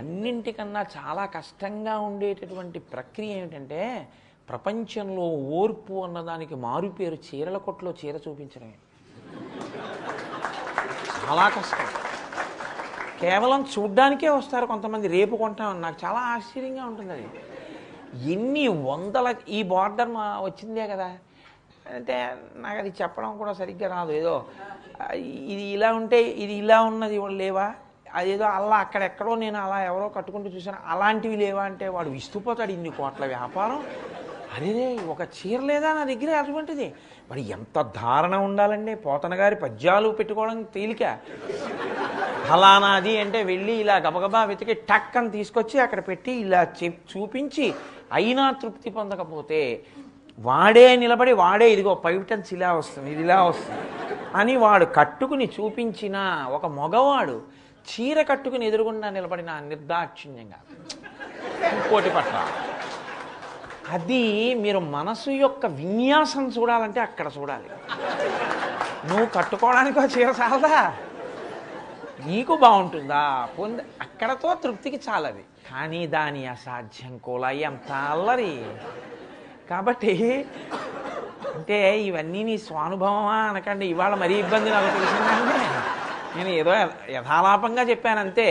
అన్నింటికన్నా చాలా కష్టంగా ఉండేటటువంటి ప్రక్రియ ఏమిటంటే ప్రపంచంలో ఓర్పు అన్నదానికి మారుపేరు చీరల కొట్లో చీర చూపించడమే. చాలా కష్టం. కేవలం చూడ్డానికే వస్తారు కొంతమంది, రేపు కొంటామని. నాకు చాలా ఆశ్చర్యంగా ఉంటుంది అది. ఎన్ని వందల ఈ బార్డర్ వచ్చిందే కదా అంటే నాకు అది చెప్పడం కూడా సరిగ్గా రాదు. ఏదో ఇది ఇలా ఉంటే ఇది ఇలా ఉన్నది లేవా, అదేదో అలా అక్కడెక్కడో నేను అలా ఎవరో కట్టుకుంటూ చూసాను అలాంటివి లేవా అంటే వాడు విస్తుపోతాడు. ఇన్ని కోట్ల వ్యాపారం, అరే ఒక చీర లేదా నా దగ్గర అటువంటిది. మరి ఎంత ధారణ ఉండాలండి. పోతన గారి పద్యాలు పెట్టుకోవడం తేలిక. ఫలానాది అంటే వెళ్ళి ఇలా గబగబా వెతికి టక్ అని తీసుకొచ్చి అక్కడ పెట్టి ఇలా చూపించి అయినా తృప్తి పొందకపోతే వాడే నిలబడి వాడే ఇదిగో పైటన్స్ ఇలా వస్తుంది, ఇది ఇలా వస్తుంది అని వాడు కట్టుకుని చూపించిన ఒక మగవాడు చీర కట్టుకుని ఎదురుగుండా నిలబడిన నిర్దాక్షిణ్యంగా ఇంకోటి పట్ల అది మీరు మనసు యొక్క విన్యాసం చూడాలంటే అక్కడ చూడాలి. నువ్వు కట్టుకోవడానికి ఒక చీర చాలదా, నీకు బాగుంటుందా అక్కడతో తృప్తికి చాలది. కానీ దాని అసాధ్యం కూడా ఎంత అల్లరి. కాబట్టి అంటే ఇవన్నీ నీ స్వానుభవమా అనకండి. ఇవాళ మరీ ఇబ్బంది నాకు తెలిసిందంటే నేను ఏదో యథాలాపంగా చెప్పానంతే.